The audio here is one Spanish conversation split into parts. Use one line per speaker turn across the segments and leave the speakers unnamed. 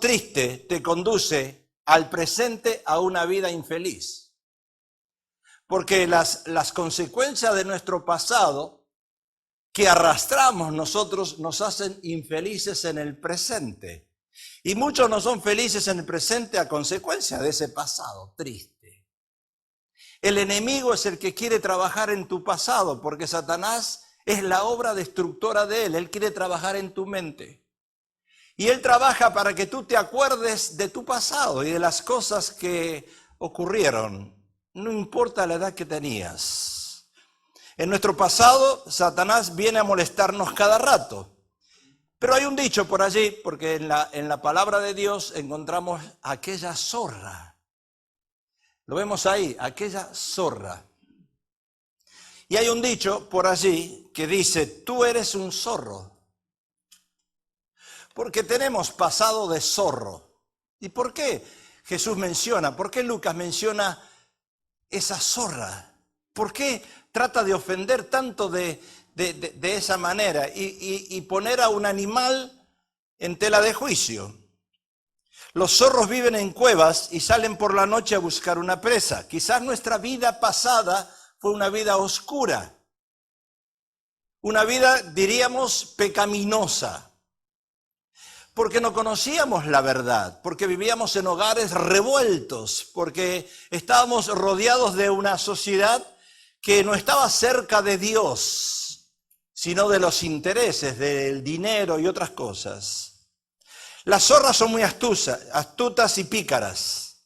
triste te conduce al presente a una vida infeliz. Porque las consecuencias de nuestro pasado que arrastramos nosotros nos hacen infelices en el presente. Y muchos no son felices en el presente a consecuencia de ese pasado triste. El enemigo es el que quiere trabajar en tu pasado, porque Satanás es la obra destructora de él. Él quiere trabajar en tu mente. Y él trabaja para que tú te acuerdes de tu pasado y de las cosas que ocurrieron. No importa la edad que tenías. En nuestro pasado, Satanás viene a molestarnos cada rato. Pero hay un dicho por allí, porque en la palabra de Dios encontramos aquella zorra. Lo vemos ahí, aquella zorra. Y hay un dicho por allí que dice, tú eres un zorro. Porque tenemos pasado de zorro. ¿Y por qué Jesús menciona? ¿Por qué Lucas menciona esa zorra? ¿Por qué trata de ofender tanto de esa manera y poner a un animal en tela de juicio? Los zorros viven en cuevas y salen por la noche a buscar una presa. Quizás nuestra vida pasada fue una vida oscura, una vida, diríamos, pecaminosa. Porque no conocíamos la verdad, porque vivíamos en hogares revueltos, porque estábamos rodeados de una sociedad que no estaba cerca de Dios, sino de los intereses, del dinero y otras cosas. Las zorras son muy astutas y pícaras.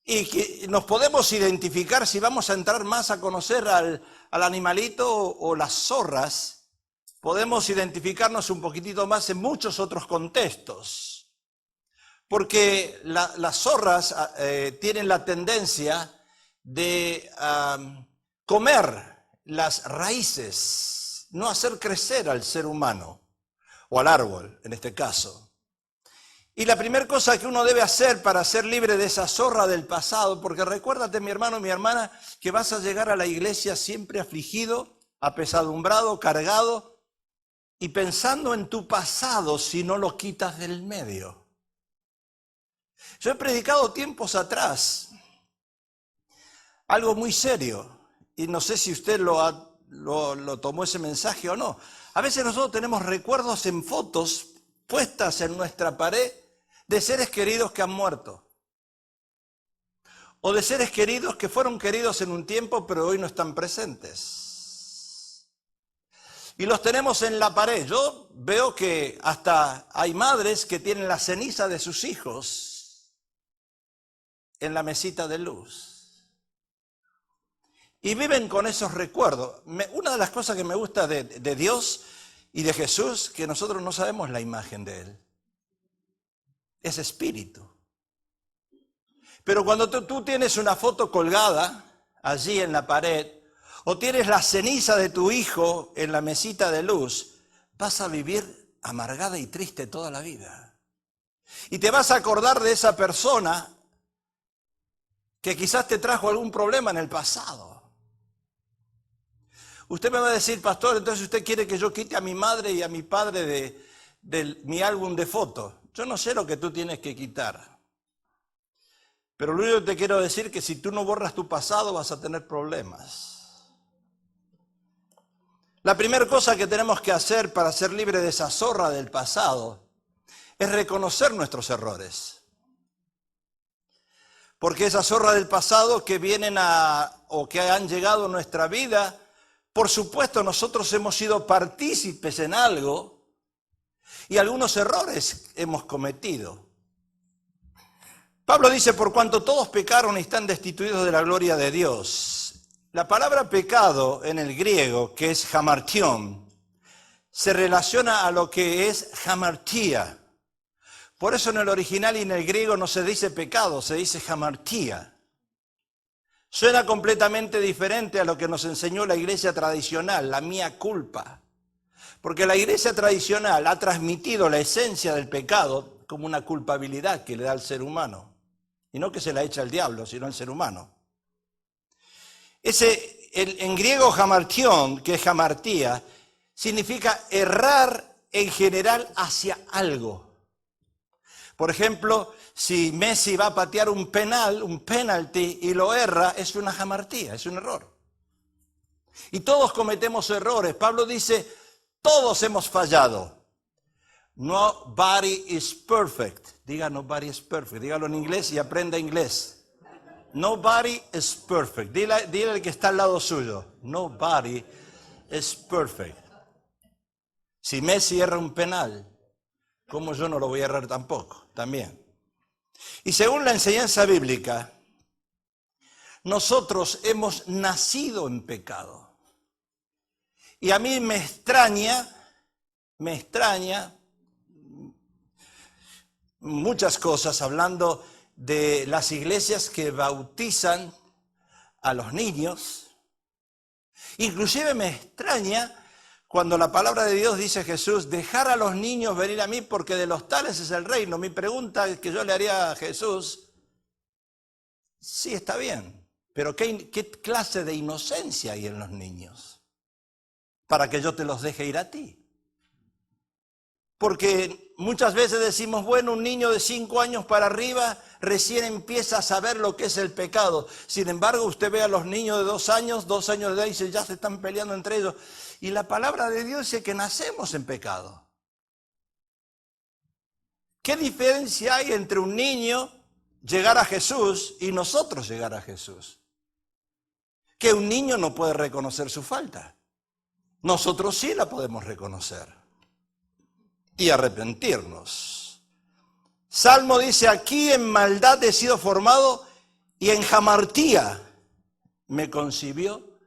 Y que nos podemos identificar, si vamos a entrar más a conocer al animalito o las zorras, podemos identificarnos un poquitito más en muchos otros contextos. Porque las zorras tienen la tendencia de comer las raíces, no hacer crecer al ser humano, o al árbol en este caso. Y la primera cosa que uno debe hacer para ser libre de esa zorra del pasado, porque recuérdate, mi hermano, mi hermana, que vas a llegar a la iglesia siempre afligido, apesadumbrado, cargado, y pensando en tu pasado si no lo quitas del medio. Yo he predicado tiempos atrás algo muy serio, y no sé si usted lo tomó ese mensaje o no. A veces nosotros tenemos recuerdos en fotos puestas en nuestra pared de seres queridos que han muerto. O de seres queridos que fueron queridos en un tiempo pero hoy no están presentes. Y los tenemos en la pared. Yo veo que hasta hay madres que tienen la ceniza de sus hijos en la mesita de luz. Y viven con esos recuerdos. Una de las cosas que me gusta de Dios y de Jesús, que nosotros no sabemos la imagen de Él. Es espíritu. Pero cuando tú tienes una foto colgada allí en la pared, o tienes la ceniza de tu hijo en la mesita de luz, vas a vivir amargada y triste toda la vida. Y te vas a acordar de esa persona que quizás te trajo algún problema en el pasado. Usted me va a decir, pastor, entonces usted quiere que yo quite a mi madre y a mi padre de mi álbum de fotos. Yo no sé lo que tú tienes que quitar. Pero lo único que te quiero decir es que si tú no borras tu pasado vas a tener problemas. La primera cosa que tenemos que hacer para ser libre de esa zorra del pasado es reconocer nuestros errores. Porque esa zorra del pasado que vienen o que han llegado a nuestra vida, por supuesto nosotros hemos sido partícipes en algo y algunos errores hemos cometido. Pablo dice, por cuanto todos pecaron y están destituidos de la gloria de Dios. La palabra pecado en el griego, que es hamartión, se relaciona a lo que es hamartía. Por eso en el original y en el griego no se dice pecado, se dice hamartía. Suena completamente diferente a lo que nos enseñó la iglesia tradicional, la mea culpa. Porque la iglesia tradicional ha transmitido la esencia del pecado como una culpabilidad que le da al ser humano. Y no que se la echa al diablo, sino al ser humano. En griego hamartión, que es hamartía, significa errar en general hacia algo. Por ejemplo, si Messi va a patear un penalti y lo erra, es una jamartía, es un error. Y todos cometemos errores. Pablo dice, todos hemos fallado. Nobody is perfect. Diga nobody is perfect. Dígalo en inglés y aprenda inglés. Nobody is perfect. Dile al que está al lado suyo. Nobody is perfect. Si Messi erra un penal, ¿cómo yo no lo voy a errar tampoco? También. Y según la enseñanza bíblica, nosotros hemos nacido en pecado. Y a mí me extraña muchas cosas hablando de las iglesias que bautizan a los niños. Inclusive me extraña cuando la palabra de Dios dice Jesús, dejar a los niños venir a mí porque de los tales es el reino. Mi pregunta que yo le haría a Jesús, sí, está bien, pero ¿qué clase de inocencia hay en los niños para que yo te los deje ir a ti? Porque muchas veces decimos, bueno, un niño de 5 años para arriba recién empieza a saber lo que es el pecado. Sin embargo, usted ve a los niños de 2 años de edad y dice, ya se están peleando entre ellos. Y la palabra de Dios dice que nacemos en pecado. ¿Qué diferencia hay entre un niño llegar a Jesús y nosotros llegar a Jesús? Que un niño no puede reconocer su falta. Nosotros sí la podemos reconocer y arrepentirnos. Salmo dice, aquí en maldad he sido formado y en jamartía me concibió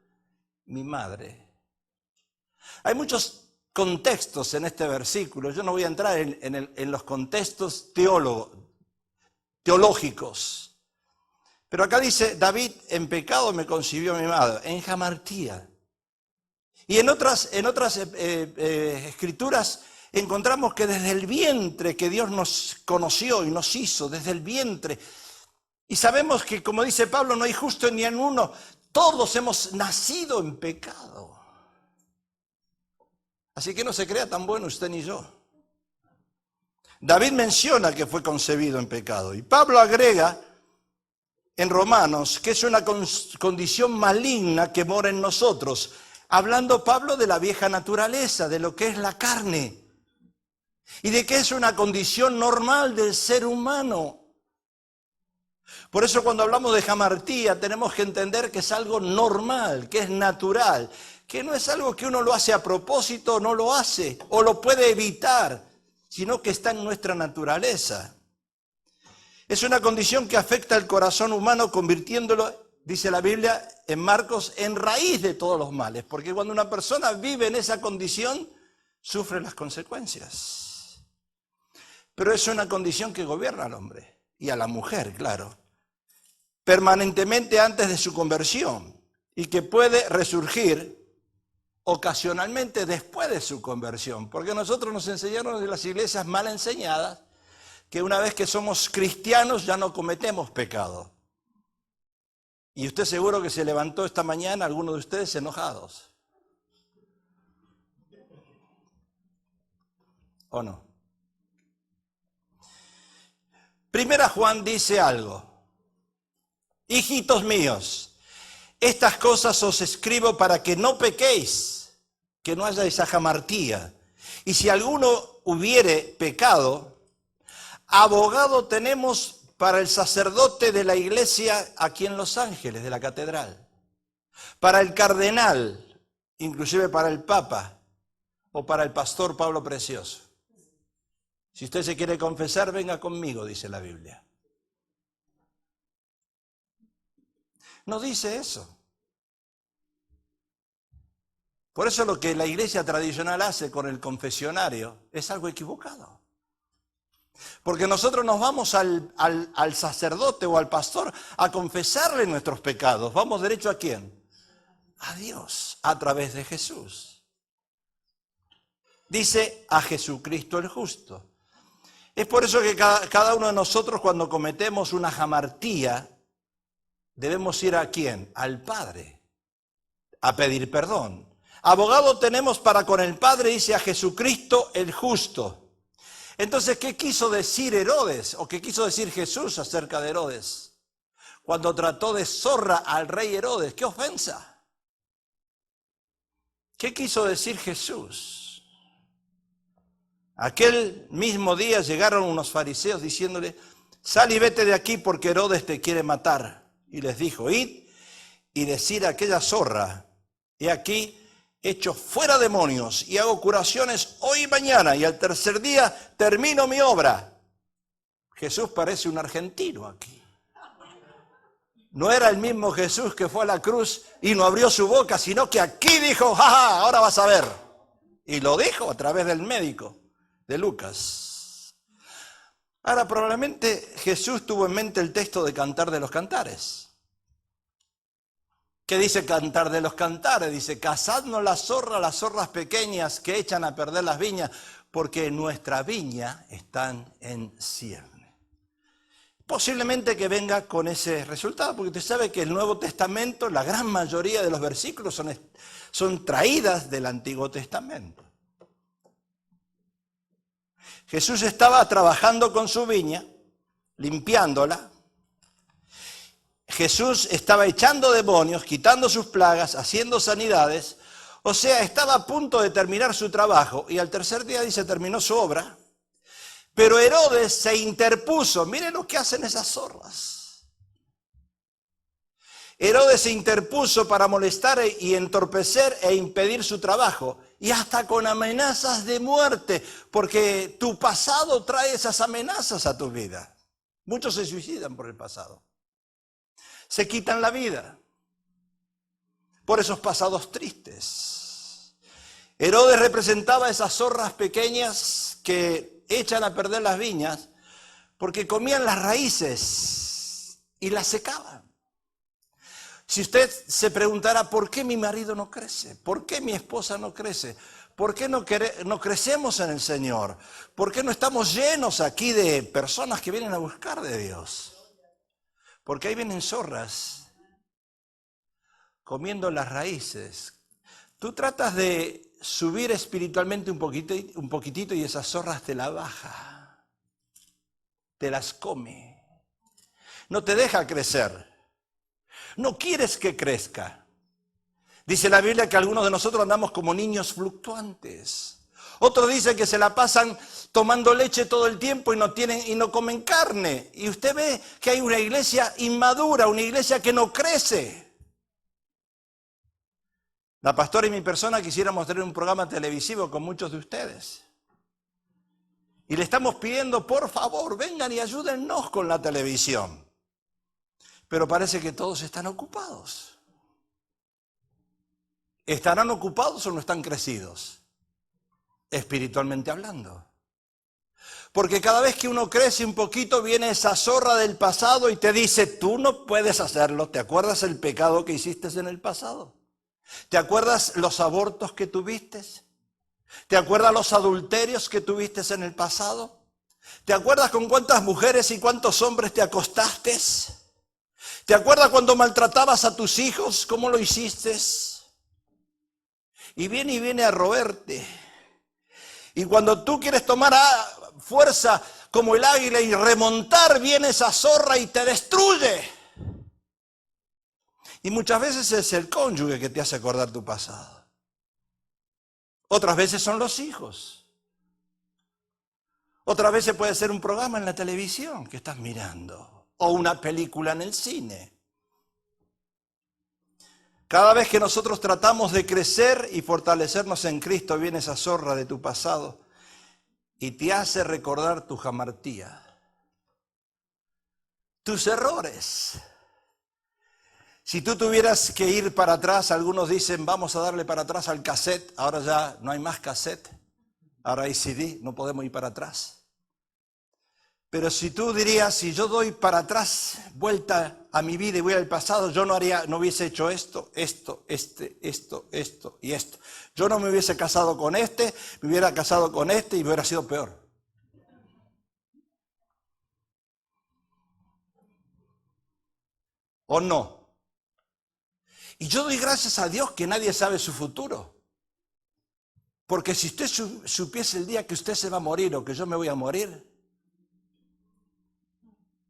mi madre. Hay muchos contextos en este versículo. Yo no voy a entrar en los contextos teológicos. Pero acá dice, David, en pecado me concibió mi madre, en jamartía. Y en otras escrituras encontramos que desde el vientre que Dios nos conoció y nos hizo, desde el vientre. Y sabemos que, como dice Pablo, no hay justo ni en uno. Todos hemos nacido en pecado. Así que no se crea tan bueno usted ni yo. David menciona que fue concebido en pecado. Y Pablo agrega en Romanos que es una condición maligna que mora en nosotros. Hablando Pablo de la vieja naturaleza, de lo que es la carne. Y de que es una condición normal del ser humano. Por eso cuando hablamos de jamartía tenemos que entender que es algo normal, que es natural. Que no es algo que uno lo hace a propósito, no lo hace, o lo puede evitar, sino que está en nuestra naturaleza. Es una condición que afecta al corazón humano, convirtiéndolo, dice la Biblia en Marcos, en raíz de todos los males. Porque cuando una persona vive en esa condición, sufre las consecuencias. Pero es una condición que gobierna al hombre y a la mujer, claro, permanentemente antes de su conversión y que puede resurgir ocasionalmente después de su conversión, porque nosotros nos enseñaron de las iglesias mal enseñadas que una vez que somos cristianos ya no cometemos pecado. Y usted seguro que se levantó esta mañana, algunos de ustedes enojados. ¿O no? Primera Juan dice algo. Hijitos míos, estas cosas os escribo para que no pequéis, que no haya esa jamartía. Y si alguno hubiere pecado, abogado tenemos para el sacerdote de la iglesia aquí en Los Ángeles, de la catedral. Para el cardenal, inclusive para el papa o para el pastor Pablo Precioso. Si usted se quiere confesar, venga conmigo, dice la Biblia. No dice eso. Por eso lo que la iglesia tradicional hace con el confesionario es algo equivocado. Porque nosotros nos vamos al sacerdote o al pastor a confesarle nuestros pecados. ¿Vamos derecho a quién? A Dios, a través de Jesús. Dice a Jesucristo el justo. Es por eso que cada uno de nosotros cuando cometemos una jamartía, debemos ir a quién? Al Padre, a pedir perdón. Abogado tenemos para con el Padre, dice a Jesucristo el justo. Entonces, ¿qué quiso decir Herodes o qué quiso decir Jesús acerca de Herodes? Cuando trató de zorra al rey Herodes, ¡qué ofensa! ¿Qué quiso decir Jesús? Aquel mismo día llegaron unos fariseos diciéndole, sal y vete de aquí porque Herodes te quiere matar. Y les dijo, id y decid a aquella zorra, he aquí, echo fuera demonios y hago curaciones hoy y mañana y al tercer día termino mi obra. Jesús parece un argentino aquí. No era el mismo Jesús que fue a la cruz y no abrió su boca, sino que aquí dijo, jaja, ahora vas a ver. Y lo dijo a través del médico de Lucas. Ahora, probablemente Jesús tuvo en mente el texto de Cantar de los Cantares. ¿Qué dice Cantar de los Cantares? Dice, cazadnos las zorras pequeñas que echan a perder las viñas, porque nuestra viña están en cierne. Posiblemente que venga con ese resultado, porque usted sabe que el Nuevo Testamento, la gran mayoría de los versículos son traídas del Antiguo Testamento. Jesús estaba trabajando con su viña, limpiándola. Jesús estaba echando demonios, quitando sus plagas, haciendo sanidades. O sea, estaba a punto de terminar su trabajo y al tercer día dice, terminó su obra. Pero Herodes se interpuso. Miren lo que hacen esas zorras. Herodes se interpuso para molestar y entorpecer e impedir su trabajo. Y hasta con amenazas de muerte, porque tu pasado trae esas amenazas a tu vida. Muchos se suicidan por el pasado. Se quitan la vida por esos pasados tristes. Herodes representaba esas zorras pequeñas que echan a perder las viñas porque comían las raíces y las secaban. Si usted se preguntara, ¿por qué mi marido no crece? ¿Por qué mi esposa no crece? ¿Por qué no crecemos en el Señor? ¿Por qué no estamos llenos aquí de personas que vienen a buscar de Dios? Porque ahí vienen zorras comiendo las raíces. Tú tratas de subir espiritualmente un poquitito y esas zorras te la baja, te las come, no te deja crecer, no quieres que crezca. Dice la Biblia que algunos de nosotros andamos como niños fluctuantes. Otros dicen que se la pasan tomando leche todo el tiempo y no comen carne. Y usted ve que hay una iglesia inmadura, una iglesia que no crece. La pastora y mi persona quisiéramos tener un programa televisivo con muchos de ustedes. Y le estamos pidiendo, por favor, vengan y ayúdennos con la televisión. Pero parece que todos están ocupados. ¿Estarán ocupados o no están crecidos? Espiritualmente hablando. Porque cada vez que uno crece un poquito viene esa zorra del pasado y te dice, tú no puedes hacerlo. ¿Te acuerdas el pecado que hiciste en el pasado? ¿Te acuerdas los abortos que tuviste? ¿Te acuerdas los adulterios que tuviste en el pasado? ¿Te acuerdas con cuántas mujeres y cuántos hombres te acostaste? ¿Te acuerdas cuando maltratabas a tus hijos? ¿Cómo lo hiciste? Y viene a roerte. Y cuando tú quieres tomar fuerza como el águila y remontar, viene esa zorra y te destruye. Y muchas veces es el cónyuge que te hace acordar tu pasado. Otras veces son los hijos. Otras veces puede ser un programa en la televisión que estás mirando. O una película en el cine. Cada vez que nosotros tratamos de crecer y fortalecernos en Cristo, viene esa zorra de tu pasado y te hace recordar tu jamartía, tus errores. Si tú tuvieras que ir para atrás, algunos dicen, vamos a darle para atrás al cassette, ahora ya no hay más cassette, ahora hay CD, no podemos ir para atrás. Pero si tú dirías, si yo doy para atrás, vuelta a mi vida y voy al pasado, yo no hubiese hecho esto y esto. Yo no me hubiese casado con este, me hubiera casado con este y me hubiera sido peor. ¿O no? Y yo doy gracias a Dios que nadie sabe su futuro. Porque si usted supiese el día que usted se va a morir o que yo me voy a morir,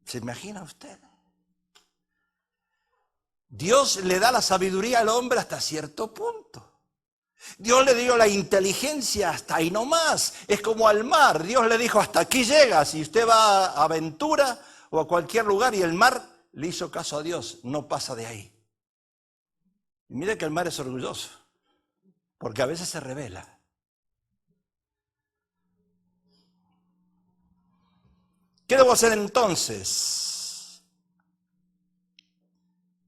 ¿se imagina usted? Dios le da la sabiduría al hombre hasta cierto punto. Dios le dio la inteligencia hasta ahí nomás. Es como al mar. Dios le dijo, hasta aquí llegas. Y usted va a Aventura o a cualquier lugar y el mar le hizo caso a Dios. No pasa de ahí. Y mire que el mar es orgulloso, porque a veces se revela. ¿Qué debo hacer entonces?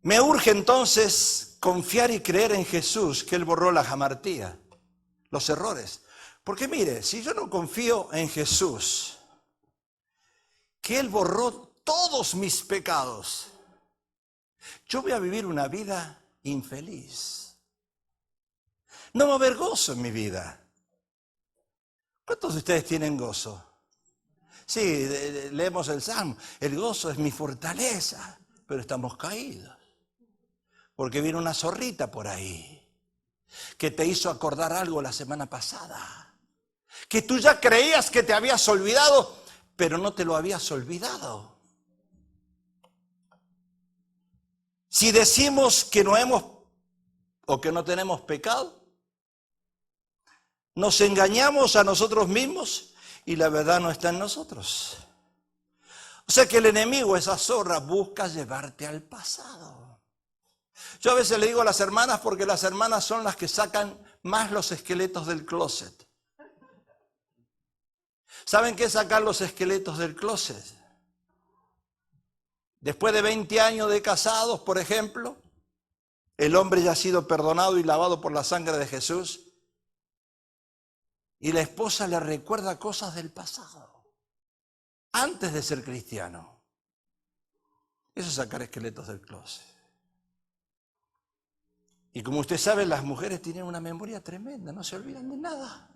Me urge entonces confiar y creer en Jesús, que Él borró la jamartía, los errores. Porque mire, si yo no confío en Jesús, que Él borró todos mis pecados, yo voy a vivir una vida infeliz. No va a haber gozo en mi vida. ¿Cuántos de ustedes tienen gozo? Sí, leemos el Salmo, el gozo es mi fortaleza, pero estamos caídos. Porque viene una zorrita por ahí, que te hizo acordar algo la semana pasada, que tú ya creías que te habías olvidado, pero no te lo habías olvidado. Si decimos que no hemos o que no tenemos pecado, nos engañamos a nosotros mismos y la verdad no está en nosotros. O sea que el enemigo, esa zorra, busca llevarte al pasado. Yo a veces le digo a las hermanas, porque las hermanas son las que sacan más los esqueletos del closet. ¿Saben qué es sacar los esqueletos del closet? Después de 20 años de casados, por ejemplo, el hombre ya ha sido perdonado y lavado por la sangre de Jesús, y la esposa le recuerda cosas del pasado, antes de ser cristiano. Eso es sacar esqueletos del closet. Y como usted sabe, las mujeres tienen una memoria tremenda, no se olvidan de nada.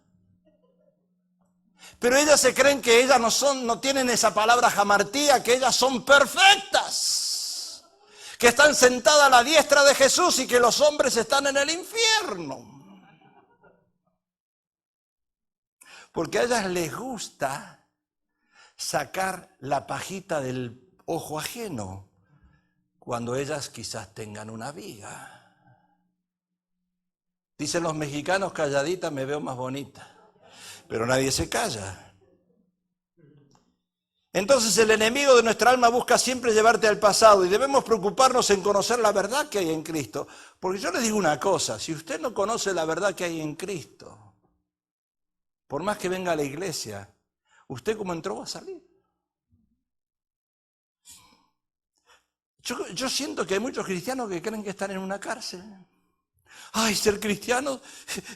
Pero ellas se creen que ellas no tienen esa palabra jamartía, que ellas son perfectas, que están sentadas a la diestra de Jesús y que los hombres están en el infierno. Porque a ellas les gusta sacar la pajita del ojo ajeno cuando ellas quizás tengan una viga. Dicen los mexicanos, calladita me veo más bonita, pero nadie se calla. Entonces el enemigo de nuestra alma busca siempre llevarte al pasado y debemos preocuparnos en conocer la verdad que hay en Cristo. Porque yo les digo una cosa, si usted no conoce la verdad que hay en Cristo, por más que venga a la iglesia, usted como entró va a salir. Yo siento que hay muchos cristianos que creen que están en una cárcel. Ay, ser cristiano,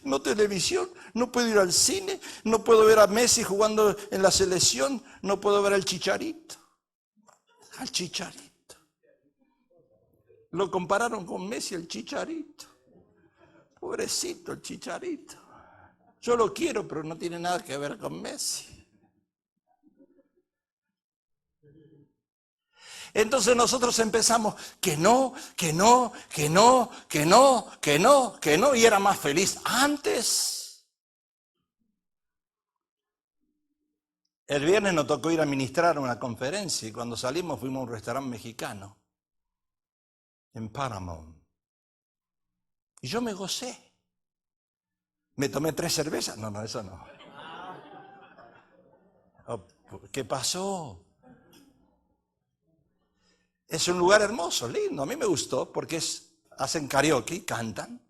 no televisión, no puedo ir al cine, no puedo ver a Messi jugando en la selección, no puedo ver al Chicharito. Al Chicharito. Lo compararon con Messi, el Chicharito. Pobrecito el Chicharito. Yo lo quiero, pero no tiene nada que ver con Messi. Entonces nosotros empezamos que no, y era más feliz antes. El viernes nos tocó ir a ministrar a una conferencia y cuando salimos fuimos a un restaurante mexicano en Paramount. Y yo me gocé. Me tomé 3 cervezas. No, eso no. ¿Qué pasó? Es un lugar hermoso, lindo, a mí me gustó porque hacen karaoke, cantan.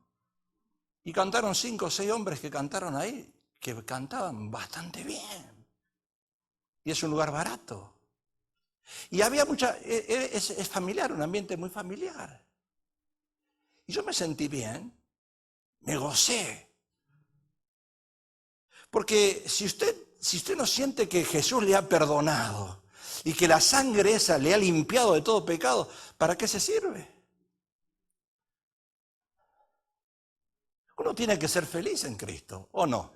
Y cantaron 5 o 6 hombres que cantaron ahí, que cantaban bastante bien. Y es un lugar barato. Y había es familiar, un ambiente muy familiar. Y yo me sentí bien, me gocé. Porque si usted no siente que Jesús le ha perdonado, y que la sangre esa le ha limpiado de todo pecado, ¿para qué se sirve? Uno tiene que ser feliz en Cristo, ¿o no?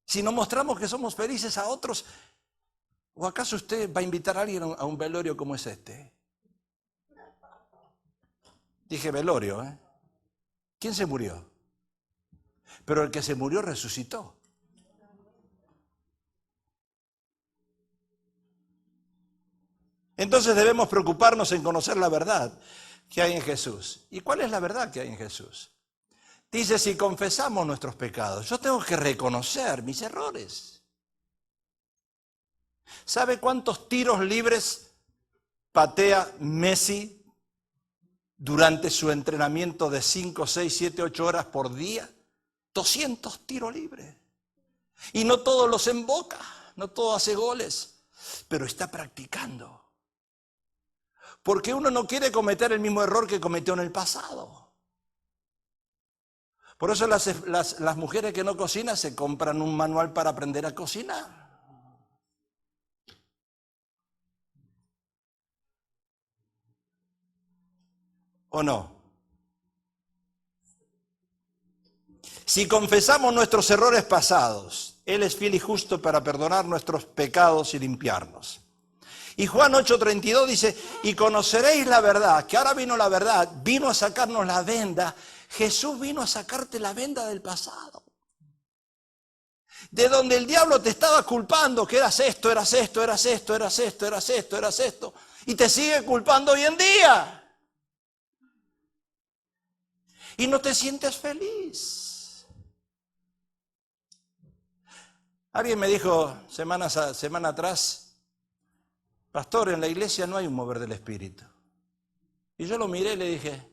Si no mostramos que somos felices a otros, ¿o acaso usted va a invitar a alguien a un velorio como es este? Dije velorio, ¿eh? ¿Quién se murió? pero el que se murió resucitó. Entonces debemos preocuparnos en conocer la verdad que hay en Jesús. ¿Y cuál es la verdad que hay en Jesús? Dice, si confesamos nuestros pecados, yo tengo que reconocer mis errores. ¿Sabe cuántos tiros libres patea Messi durante su entrenamiento de 5, 6, 7, 8 horas por día? 200 tiros libres. Y no todos los emboca, no todo hace goles, pero está practicando. Porque uno no quiere cometer el mismo error que cometió en el pasado. Por eso las mujeres que no cocinan se compran un manual para aprender a cocinar. ¿O no? Si confesamos nuestros errores pasados, Él es fiel y justo para perdonar nuestros pecados y limpiarnos. Y Juan 8:32 dice, y conoceréis la verdad, que ahora vino la verdad, vino a sacarnos la venda. Jesús vino a sacarte la venda del pasado. De donde el diablo te estaba culpando, que eras esto, eras esto, eras esto, eras esto, eras esto, eras esto. Y te sigue culpando hoy en día. Y no te sientes feliz. Alguien me dijo semana atrás, pastor, en la iglesia no hay un mover del Espíritu. Y yo lo miré y le dije,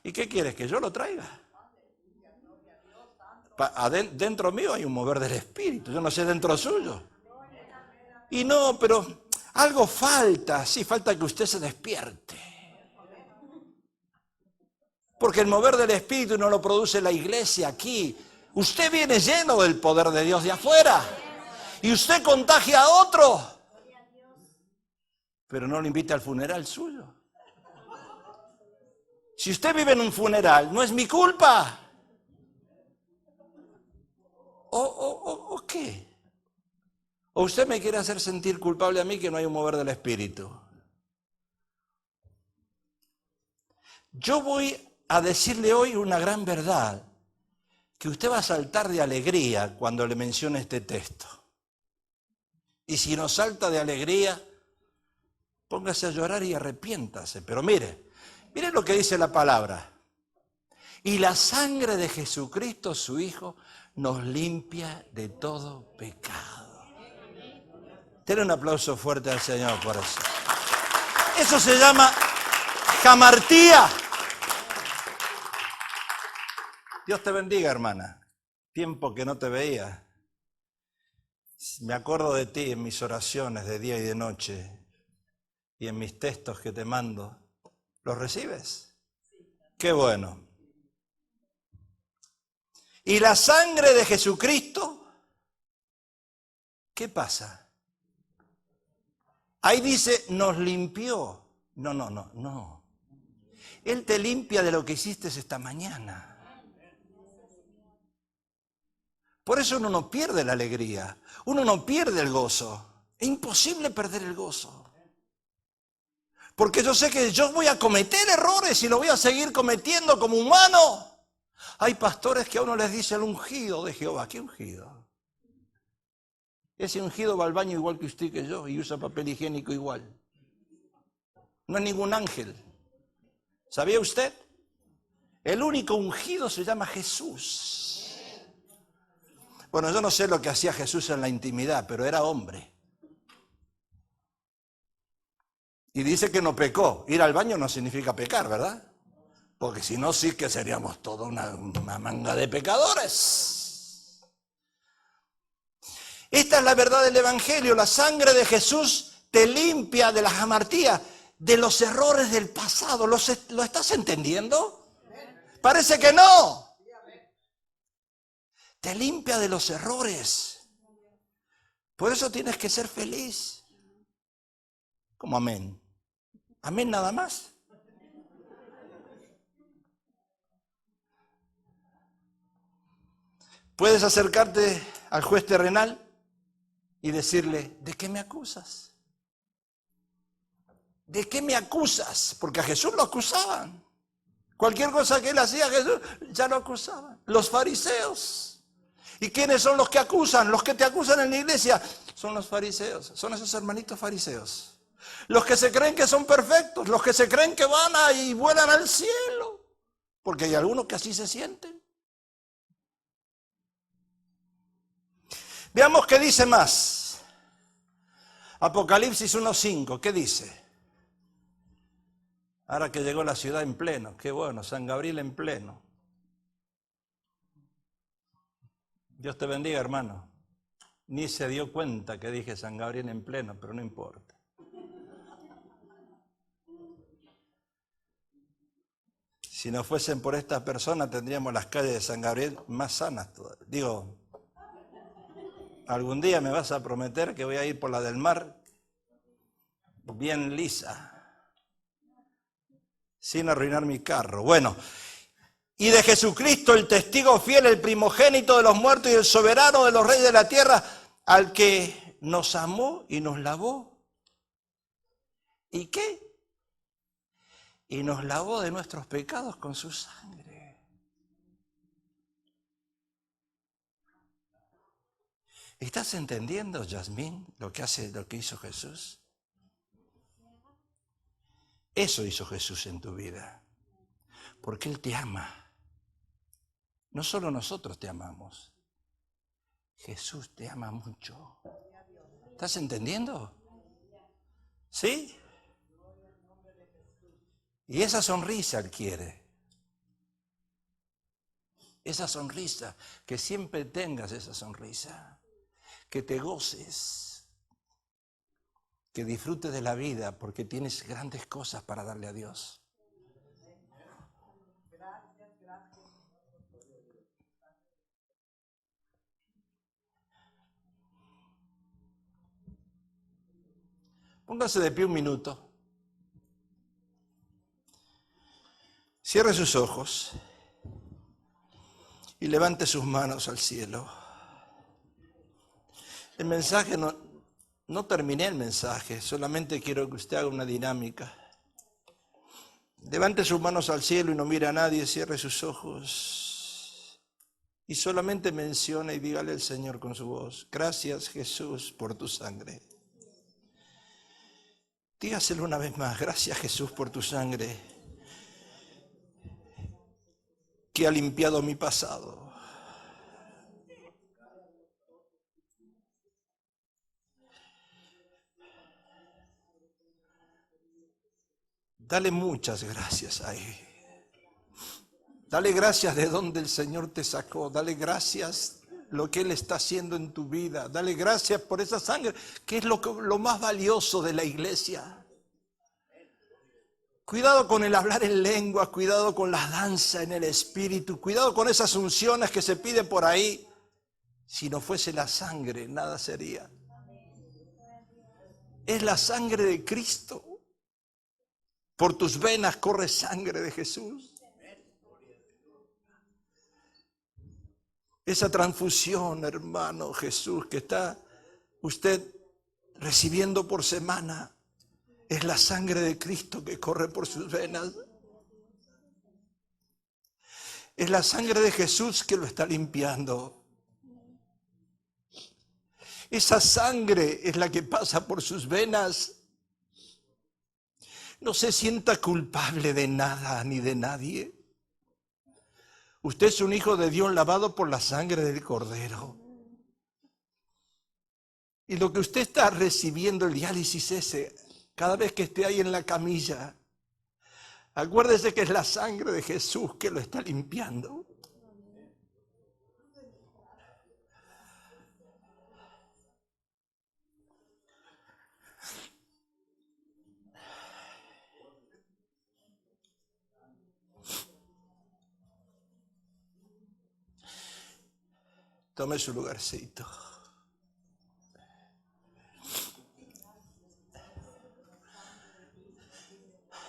¿y qué quieres, que yo lo traiga? Dentro mío hay un mover del Espíritu, yo no sé dentro suyo. Y no, pero algo falta, sí, falta que usted se despierte. Porque el mover del Espíritu no lo produce la iglesia aquí. Usted viene lleno del poder de Dios de afuera. Y usted contagia a otro. Pero no lo invita al funeral suyo. Si usted vive en un funeral, no es mi culpa. ¿O qué? ¿O usted me quiere hacer sentir culpable a mí que no hay un mover del Espíritu? Yo voy a decirle hoy una gran verdad, que usted va a saltar de alegría cuando le mencione este texto. Y si no salta de alegría, póngase a llorar y arrepiéntase. Pero mire lo que dice la palabra. Y la sangre de Jesucristo, su Hijo, nos limpia de todo pecado. Denle un aplauso fuerte al Señor por eso. Eso se llama jamartía. Dios te bendiga, hermana. Tiempo que no te veía. Me acuerdo de ti en mis oraciones de día y de noche y en mis textos que te mando. ¿Los recibes? Qué bueno. Y la sangre de Jesucristo, ¿qué pasa? Ahí dice, nos limpió. No. Él te limpia de lo que hiciste esta mañana. Por eso uno no pierde la alegría, uno no pierde el gozo. Es imposible perder el gozo. Porque yo sé que yo voy a cometer errores y lo voy a seguir cometiendo como humano. Hay pastores que a uno les dice el ungido de Jehová. ¿Qué ungido? Ese ungido va al baño igual que usted y que yo y usa papel higiénico igual. No es ningún ángel. ¿Sabía usted? El único ungido se llama Jesús. Bueno, yo no sé lo que hacía Jesús en la intimidad, pero era hombre. Y dice que no pecó. Ir al baño no significa pecar, ¿verdad? Porque si no, sí que seríamos toda una manga de pecadores. Esta es la verdad del Evangelio. La sangre de Jesús te limpia de la jamartía, de los errores del pasado. ¿Lo estás entendiendo? Parece que no. Te limpia de los errores. Por eso tienes que ser feliz. Como amén. Amén nada más. Puedes acercarte al juez terrenal y decirle, ¿de qué me acusas? ¿De qué me acusas? Porque a Jesús lo acusaban. Cualquier cosa que él hacía, Jesús ya lo acusaban. Los fariseos. ¿Y quiénes son los que acusan? Los que te acusan en la iglesia son los fariseos. Son esos hermanitos fariseos. Los que se creen que son perfectos. Los que se creen que van y vuelan al cielo. Porque hay algunos que así se sienten. Veamos qué dice más. Apocalipsis 1:5, ¿qué dice? Ahora que llegó la ciudad en pleno, qué bueno, San Gabriel en pleno. Dios te bendiga, hermano. Ni se dio cuenta que dije San Gabriel en pleno, pero no importa. Si no fuesen por esta persona, tendríamos las calles de San Gabriel más sanas todavía. Digo, algún día me vas a prometer que voy a ir por la del mar bien lisa, sin arruinar mi carro. Bueno, y de Jesucristo, el testigo fiel, el primogénito de los muertos y el soberano de los reyes de la tierra, al que nos amó y nos lavó. ¿Y qué? Y nos lavó de nuestros pecados con su sangre. ¿Estás entendiendo, Yasmín, lo que hizo Jesús? Eso hizo Jesús en tu vida, porque Él te ama. No solo nosotros te amamos, Jesús te ama mucho. ¿Estás entendiendo? ¿Sí? Y esa sonrisa Él quiere. Esa sonrisa, que siempre tengas esa sonrisa, que te goces, que disfrutes de la vida porque tienes grandes cosas para darle a Dios. Póngase de pie un minuto. Cierre sus ojos y levante sus manos al cielo. El mensaje no terminé el mensaje, solamente quiero que usted haga una dinámica. Levante sus manos al cielo y no mire a nadie, cierre sus ojos y solamente mencione y dígale al Señor con su voz: gracias, Jesús, por tu sangre. Dígaselo una vez más: gracias, Jesús, por tu sangre que ha limpiado mi pasado. Dale muchas gracias ahí. Dale gracias de donde el Señor te sacó. Dale gracias lo que Él está haciendo en tu vida. Dale gracias por esa sangre, que es lo más valioso de la iglesia. Cuidado con el hablar en lenguas, cuidado con la danza en el espíritu, cuidado con esas unciones que se pide por ahí. Si no fuese la sangre, nada sería. Es la sangre de Cristo. Por tus venas corre sangre de Jesús. Esa transfusión, hermano Jesús, que está usted recibiendo por semana, es la sangre de Cristo que corre por sus venas. Es la sangre de Jesús que lo está limpiando. Esa sangre es la que pasa por sus venas. No se sienta culpable de nada ni de nadie. Usted es un hijo de Dios lavado por la sangre del Cordero. Y lo que usted está recibiendo, el diálisis ese, cada vez que esté ahí en la camilla, acuérdese que es la sangre de Jesús que lo está limpiando. Tome su lugarcito.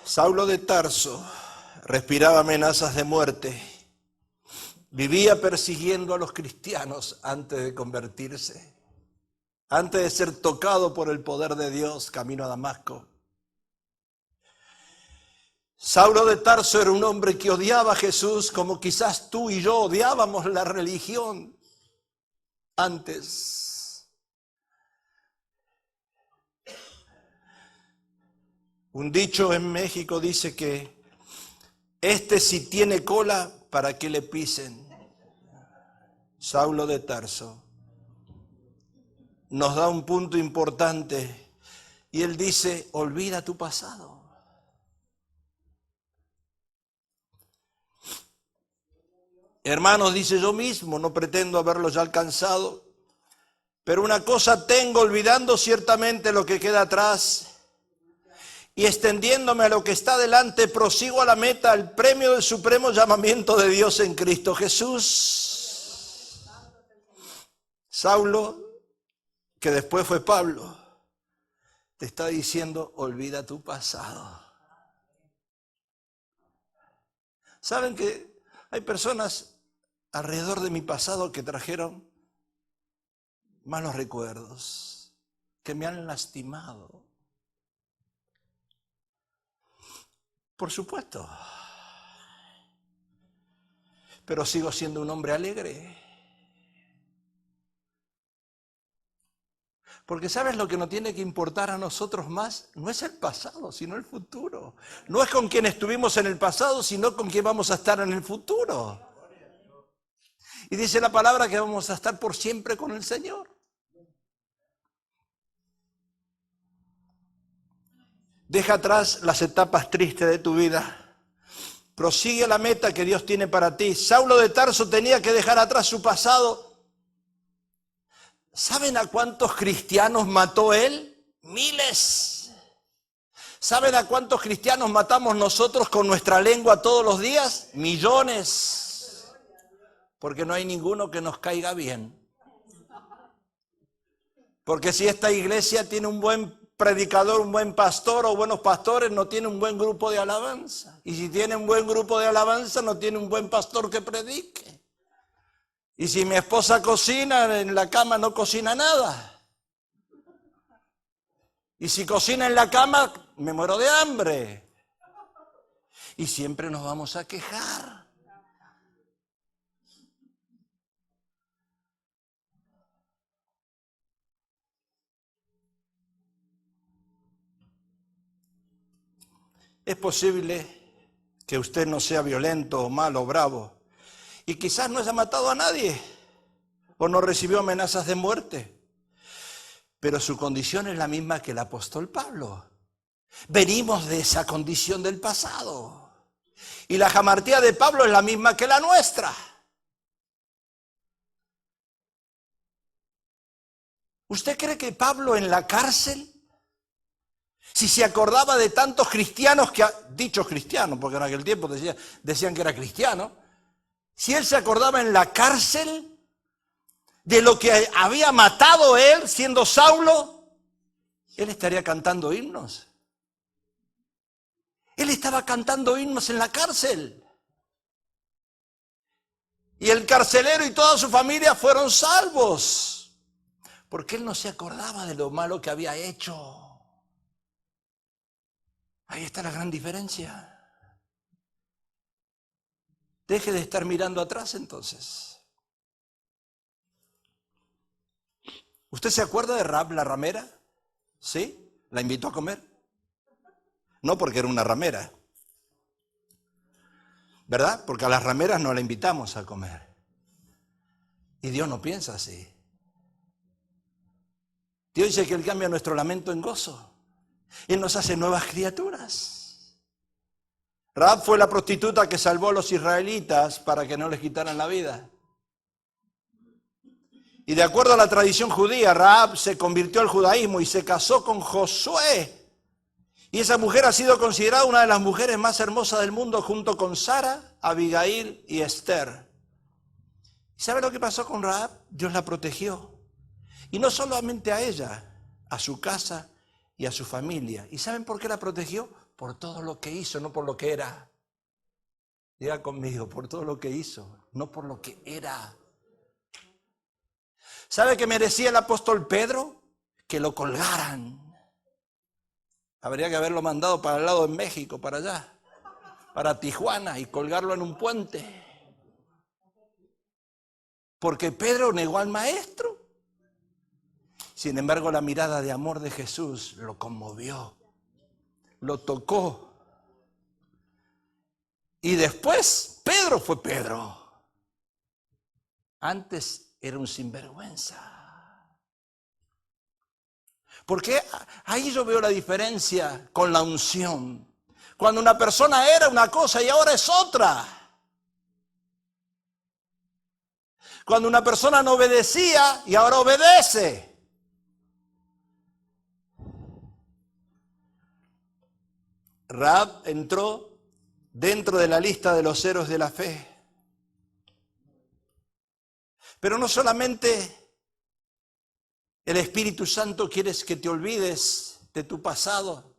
Saulo de Tarso respiraba amenazas de muerte. Vivía persiguiendo a los cristianos antes de convertirse, antes de ser tocado por el poder de Dios camino a Damasco. Saulo de Tarso era un hombre que odiaba a Jesús como quizás tú y yo odiábamos la religión antes. Un dicho en México dice que si tiene cola, ¿para qué le pisen? Saulo de Tarso nos da un punto importante y él dice, olvida tu pasado. Hermanos, dice, yo mismo no pretendo haberlo ya alcanzado, pero una cosa tengo, olvidando ciertamente lo que queda atrás y extendiéndome a lo que está delante, prosigo a la meta, al premio del supremo llamamiento de Dios en Cristo Jesús. Saulo, que después fue Pablo, te está diciendo, olvida tu pasado. ¿Saben que hay personas alrededor de mi pasado que trajeron malos recuerdos, que me han lastimado? Por supuesto. Pero sigo siendo un hombre alegre. Porque ¿sabes lo que nos tiene que importar a nosotros más? No es el pasado, sino el futuro. No es con quien estuvimos en el pasado, sino con quien vamos a estar en el futuro. Y dice la palabra que vamos a estar por siempre con el Señor. Deja atrás las etapas tristes de tu vida. Prosigue la meta que Dios tiene para ti. Saulo de Tarso tenía que dejar atrás su pasado. ¿Saben a cuántos cristianos mató él? Miles. ¿Saben a cuántos cristianos matamos nosotros con nuestra lengua todos los días? Millones. Porque no hay ninguno que nos caiga bien. Porque si esta iglesia tiene un buen predicador, un buen pastor o buenos pastores, no tiene un buen grupo de alabanza. Y si tiene un buen grupo de alabanza, no tiene un buen pastor que predique. Y si mi esposa cocina, en la cama no cocina nada. Y si cocina en la cama, me muero de hambre. Y siempre nos vamos a quejar. Es posible que usted no sea violento o malo o bravo y quizás no haya matado a nadie o no recibió amenazas de muerte, pero su condición es la misma que el apóstol Pablo. Venimos de esa condición del pasado y la jamartía de Pablo es la misma que la nuestra. ¿Usted cree que Pablo en la cárcel, si se acordaba de tantos cristianos, dichos cristianos, porque en aquel tiempo decían que era cristiano, si él se acordaba en la cárcel de lo que había matado él siendo Saulo, él estaría cantando himnos? Él estaba cantando himnos en la cárcel. Y el carcelero y toda su familia fueron salvos, porque él no se acordaba de lo malo que había hecho. Ahí está la gran diferencia. Deje de estar mirando atrás entonces. ¿Usted se acuerda de Rahab la ramera? ¿Sí? ¿La invitó a comer? No porque era una ramera, ¿verdad? Porque a las rameras no la invitamos a comer. Y Dios no piensa así. Dios dice que Él cambia nuestro lamento en gozo. Él nos hace nuevas criaturas. Rahab fue la prostituta que salvó a los israelitas para que no les quitaran la vida. Y de acuerdo a la tradición judía, Rahab se convirtió al judaísmo y se casó con Josué. Y esa mujer ha sido considerada una de las mujeres más hermosas del mundo junto con Sara, Abigail y Esther. ¿Sabe lo que pasó con Rahab? Dios la protegió. Y no solamente a ella, a su casa y a su familia. ¿Y saben por qué la protegió? Por todo lo que hizo, no por lo que era. Diga conmigo, por todo lo que hizo, no por lo que era. ¿Sabe qué merecía el apóstol Pedro? Que lo colgaran. Habría que haberlo mandado para el lado de México, para allá. para Tijuana y colgarlo en un puente. Porque Pedro negó al maestro. Sin embargo, la mirada de amor de Jesús lo conmovió, lo tocó. Y después, Pedro fue Pedro. Antes era un sinvergüenza. Porque ahí yo veo la diferencia con la unción. Cuando una persona era una cosa y ahora es otra. Cuando una persona no obedecía y ahora obedece. Rahab entró dentro de la lista de los héroes de la fe. Pero no solamente el Espíritu Santo quiere que te olvides de tu pasado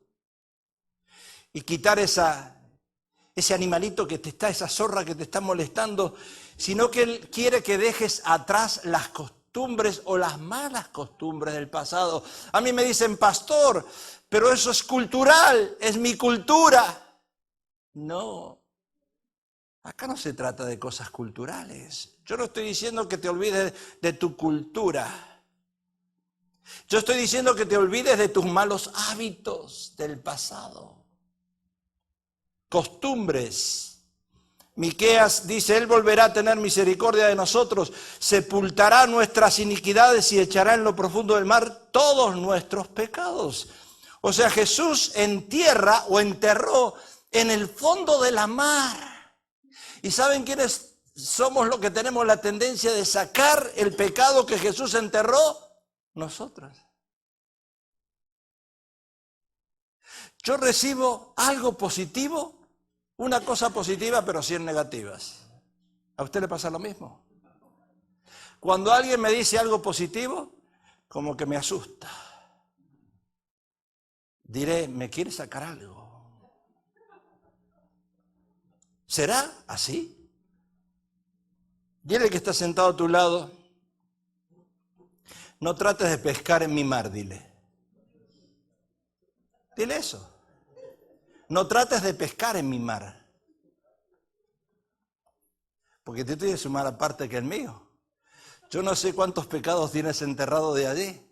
y quitar ese animalito que te está, esa zorra que te está molestando, sino que Él quiere que dejes atrás las costumbres o las malas costumbres del pasado. A mí me dicen, pastor, pero eso es cultural, es mi cultura. No, acá no se trata de cosas culturales. Yo no estoy diciendo que te olvides de tu cultura. Yo estoy diciendo que te olvides de tus malos hábitos del pasado. Costumbres. Miqueas dice, Él volverá a tener misericordia de nosotros, sepultará nuestras iniquidades y echará en lo profundo del mar todos nuestros pecados. O sea, Jesús entierra o enterró en el fondo de la mar. ¿Y saben quiénes somos los que tenemos la tendencia de sacar el pecado que Jesús enterró? Nosotros. Yo recibo algo positivo, una cosa positiva, pero 100 negativas. ¿A usted le pasa lo mismo? Cuando alguien me dice algo positivo, como que me asusta. Diré, ¿me quiere sacar algo? ¿Será así? Dile que está sentado a tu lado, no trates de pescar en mi mar, dile. Dile eso. No trates de pescar en mi mar. Porque tú tienes una mala parte que el mío. Yo no sé cuántos pecados tienes enterrado de allí.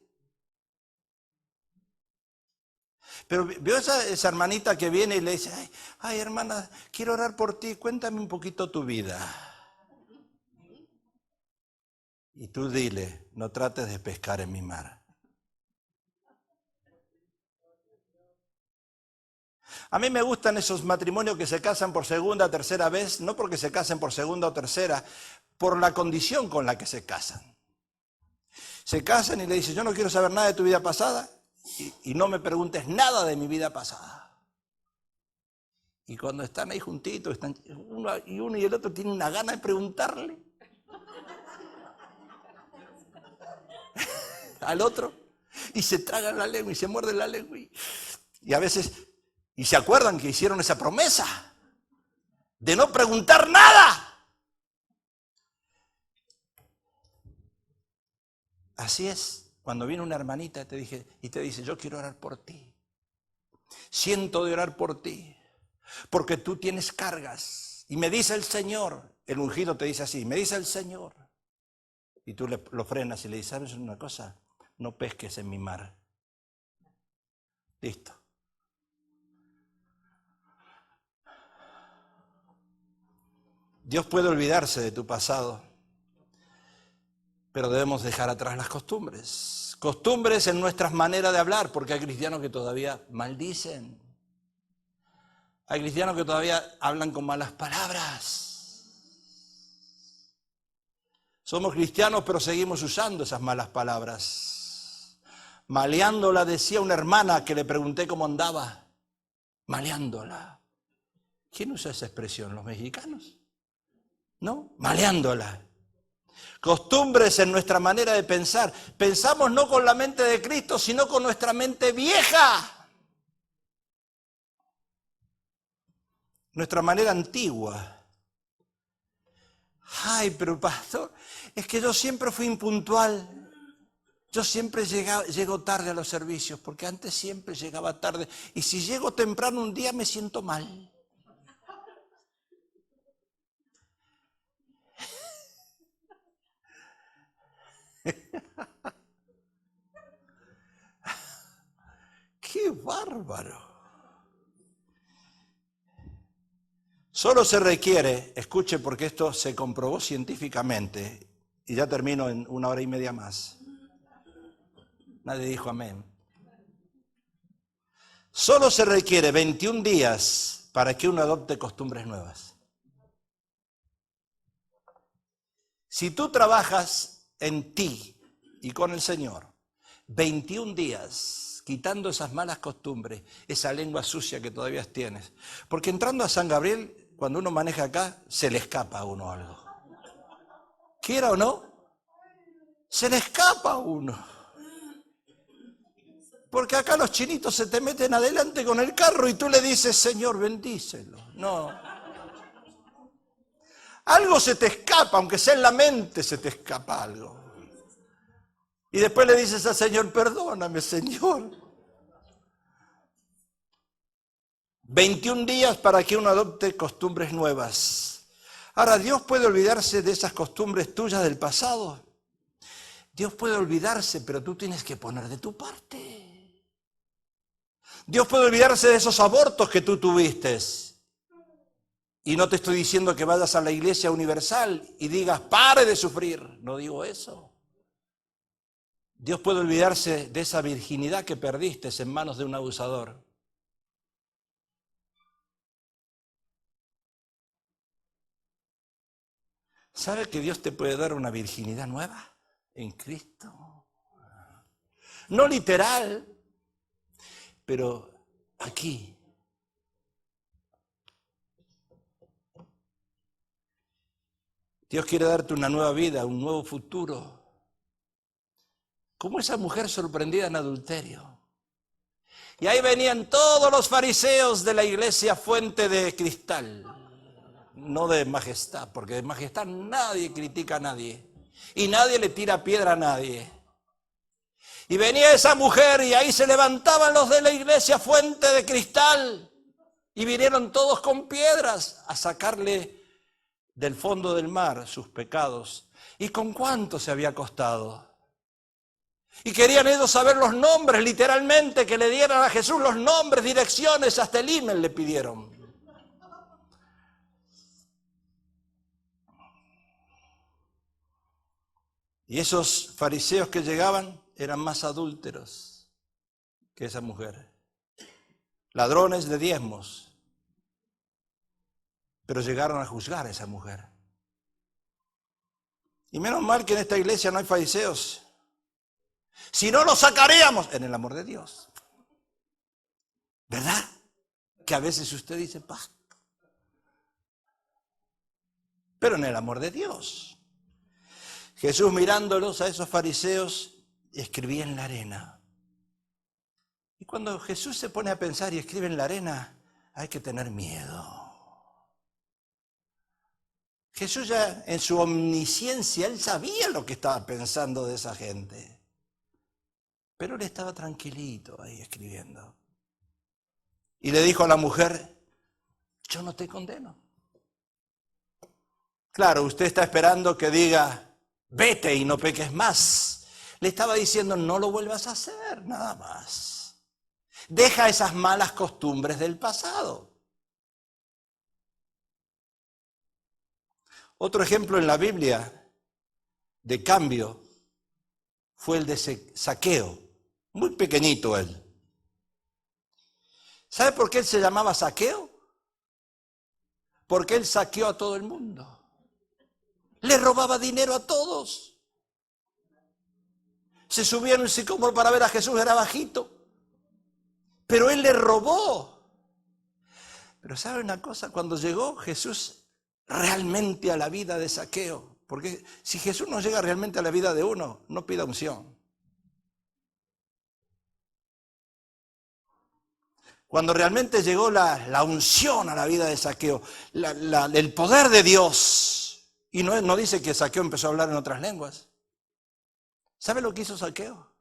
Pero veo esa hermanita que viene y le dice, ay hermana, quiero orar por ti, cuéntame un poquito tu vida. Y tú dile, no trates de pescar en mi mar. A mí me gustan esos matrimonios que se casan por segunda o tercera vez, no porque se casen por segunda o tercera, por la condición con la que se casan. Se casan y le dicen, yo no quiero saber nada de tu vida pasada y no me preguntes nada de mi vida pasada. Y cuando están ahí juntitos, están uno y el otro tienen una gana de preguntarle al otro y se tragan la lengua y se muerden la lengua y a veces... Y se acuerdan que hicieron esa promesa de no preguntar nada. Así es, cuando viene una hermanita y te dice, yo quiero orar por ti. Siento de orar por ti, porque tú tienes cargas. Y me dice el Señor, el ungido te dice así, me dice el Señor. Y tú lo frenas y le dices, ¿sabes una cosa? No pesques en mi mar. Listo. Dios puede olvidarse de tu pasado, pero debemos dejar atrás las costumbres. Costumbres en nuestras maneras de hablar, porque hay cristianos que todavía maldicen. Hay cristianos que todavía hablan con malas palabras. Somos cristianos, pero seguimos usando esas malas palabras. Maleándola, decía una hermana que le pregunté cómo andaba. Maleándola. ¿Quién usa esa expresión? ¿Los mexicanos? ¿No? Maleándola. Costumbres en nuestra manera de pensar. Pensamos no con la mente de Cristo, sino con nuestra mente vieja. Nuestra manera antigua. Ay, pero pastor, es que yo siempre fui impuntual. Yo siempre llego tarde a los servicios, porque antes siempre llegaba tarde. Y si llego temprano un día me siento mal. ¡Qué bárbaro! Solo se requiere, escuche porque esto se comprobó científicamente, y ya termino en 1 hora y media más. Nadie dijo amén. Solo se requiere 21 días para que uno adopte costumbres nuevas. Si tú trabajas en ti y con el Señor, 21 días, quitando esas malas costumbres, esa lengua sucia que todavía tienes. Porque entrando a San Gabriel, cuando uno maneja acá, se le escapa a uno algo. Quiera o no, se le escapa a uno. Porque acá los chinitos se te meten adelante con el carro y tú le dices, Señor, bendícelo. No. Algo se te escapa, aunque sea en la mente se te escapa algo. Y después le dices al Señor, perdóname, Señor. 21 días para que uno adopte costumbres nuevas. Ahora, ¿Dios puede olvidarse de esas costumbres tuyas del pasado? Dios puede olvidarse, pero tú tienes que poner de tu parte. Dios puede olvidarse de esos abortos que tú tuviste. Y no te estoy diciendo que vayas a la iglesia universal y digas, pare de sufrir. No digo eso. Dios puede olvidarse de esa virginidad que perdiste en manos de un abusador. ¿Sabe que Dios te puede dar una virginidad nueva en Cristo? No literal, pero aquí. Dios quiere darte una nueva vida, un nuevo futuro. Como esa mujer sorprendida en adulterio. Y ahí venían todos los fariseos de la iglesia Fuente de Cristal. No de Majestad, porque de Majestad nadie critica a nadie. Y nadie le tira piedra a nadie. Y venía esa mujer y ahí se levantaban los de la iglesia Fuente de Cristal. Y vinieron todos con piedras a sacarle del fondo del mar sus pecados. ¿Y con cuánto se había costado? Y querían ellos saber los nombres, literalmente, que le dieran a Jesús los nombres, direcciones, hasta el email le pidieron. Y esos fariseos que llegaban eran más adúlteros que esa mujer. Ladrones de diezmos. Pero llegaron a juzgar a esa mujer. Y menos mal que en esta iglesia no hay fariseos. Si no, los sacaríamos en el amor de Dios. ¿Verdad? Que a veces usted dice, pero en el amor de Dios. Jesús mirándolos a esos fariseos escribía en la arena. Y cuando Jesús se pone a pensar y escribe en la arena, hay que tener miedo. Jesús ya en su omnisciencia, él sabía lo que estaba pensando de esa gente. Pero él estaba tranquilito ahí escribiendo. Y le dijo a la mujer, yo no te condeno. Claro, usted está esperando que diga, vete y no peques más. Le estaba diciendo, no lo vuelvas a hacer, nada más. Deja esas malas costumbres del pasado. Otro ejemplo en la Biblia de cambio fue el de Zaqueo, muy pequeñito él. ¿Sabe por qué él se llamaba Zaqueo? Porque él saqueó a todo el mundo. Le robaba dinero a todos. Se subía en un sicómoro para ver a Jesús, era bajito. Pero él le robó. Pero ¿sabe una cosa? Cuando llegó Jesús realmente a la vida de Zaqueo, porque si Jesús no llega realmente a la vida de uno, no pida unción. Cuando realmente llegó la unción a la vida de Zaqueo, el poder de Dios, y no dice que Zaqueo empezó a hablar en otras lenguas. ¿Sabe lo que hizo Zaqueo?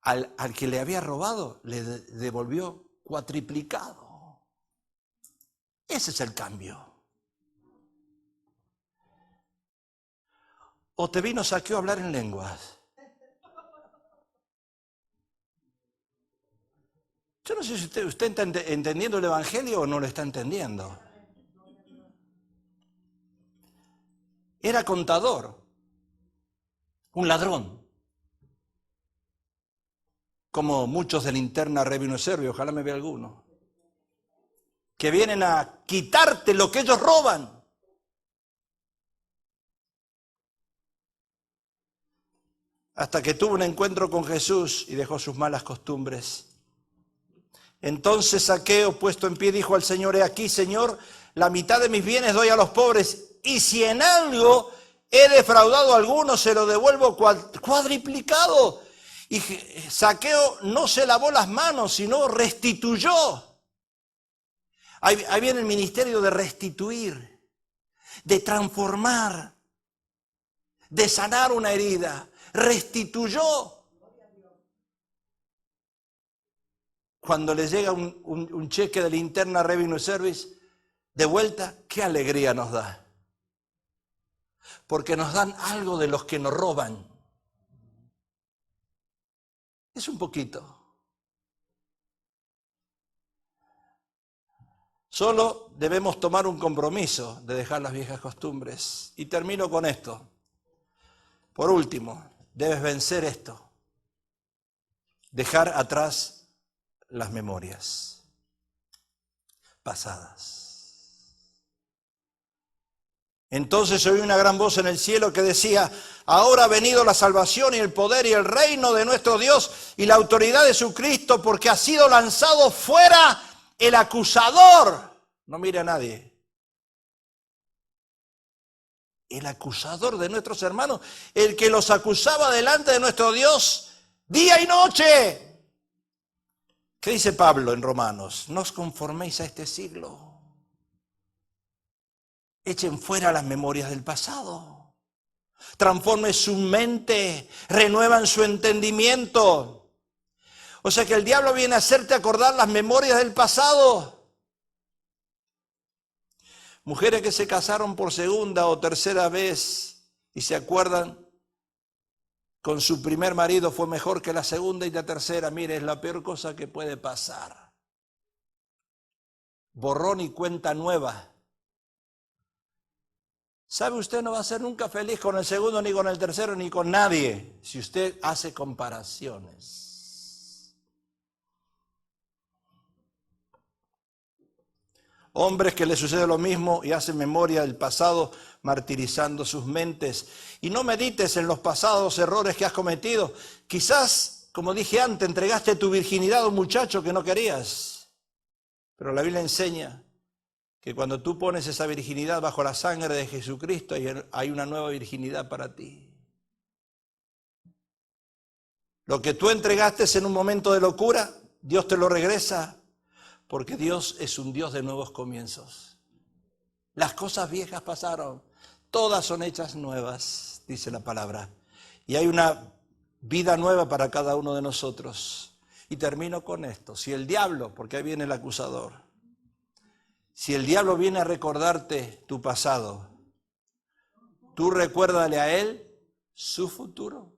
Al que le había robado, le devolvió cuatriplicado. Ese es el cambio. ¿O te vino Saqueo a hablar en lenguas? Yo no sé si usted está entendiendo el Evangelio o no lo está entendiendo. Era contador, un ladrón, como muchos de Linterna Revenue Service, ojalá me vea alguno, que vienen a quitarte lo que ellos roban. Hasta que tuvo un encuentro con Jesús y dejó sus malas costumbres. Entonces Saqueo, puesto en pie, dijo al Señor: he aquí, Señor, la mitad de mis bienes doy a los pobres, y si en algo he defraudado a alguno, se lo devuelvo cuadriplicado. Y Saqueo no se lavó las manos, sino restituyó. Ahí viene el ministerio de restituir, de transformar, de sanar una herida. Restituyó. Cuando le llega un cheque de Linterna Revenue Service de vuelta, qué alegría nos da. Porque nos dan algo de los que nos roban. Es un poquito. Solo debemos tomar un compromiso de dejar las viejas costumbres. Y termino con esto. Por último, debes vencer esto. Dejar atrás las memorias pasadas. Entonces oí una gran voz en el cielo que decía: ahora ha venido la salvación y el poder y el reino de nuestro Dios y la autoridad de su Cristo, porque ha sido lanzado fuera el acusador. No mire a nadie. El acusador de nuestros hermanos, el que los acusaba delante de nuestro Dios día y noche. ¿Qué dice Pablo en Romanos? No os conforméis a este siglo. Echen fuera las memorias del pasado. Transformen su mente, renuevan su entendimiento. O sea que el diablo viene a hacerte acordar las memorias del pasado. Mujeres que se casaron por segunda o tercera vez y se acuerdan con su primer marido fue mejor que la segunda y la tercera. Mire, es la peor cosa que puede pasar. Borrón y cuenta nueva. ¿Sabe? Usted no va a ser nunca feliz con el segundo, ni con el tercero, ni con nadie, si usted hace comparaciones. Hombres que les sucede lo mismo y hacen memoria del pasado, martirizando sus mentes. Y no medites en los pasados errores que has cometido. Quizás, como dije antes, entregaste tu virginidad a un muchacho que no querías. Pero la Biblia enseña que cuando tú pones esa virginidad bajo la sangre de Jesucristo, hay una nueva virginidad para ti. Lo que tú entregaste en un momento de locura, Dios te lo regresa, porque Dios es un Dios de nuevos comienzos. Las cosas viejas pasaron, todas son hechas nuevas, dice la palabra. Y hay una vida nueva para cada uno de nosotros. Y termino con esto. Si el diablo, porque ahí viene el acusador, si el diablo viene a recordarte tu pasado, tú recuérdale a él su futuro.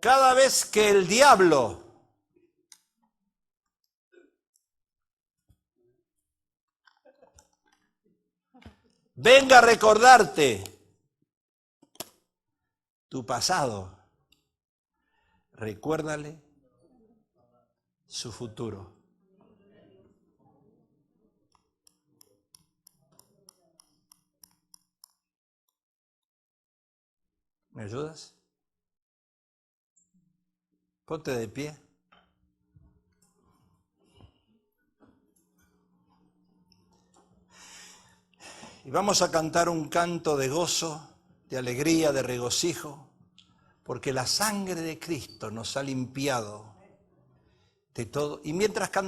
Cada vez que el diablo venga a recordarte tu pasado, recuérdale su futuro. ¿Me ayudas? Ponte de pie. Y vamos a cantar un canto de gozo, de alegría, de regocijo, porque la sangre de Cristo nos ha limpiado de todo. Y mientras cantamos,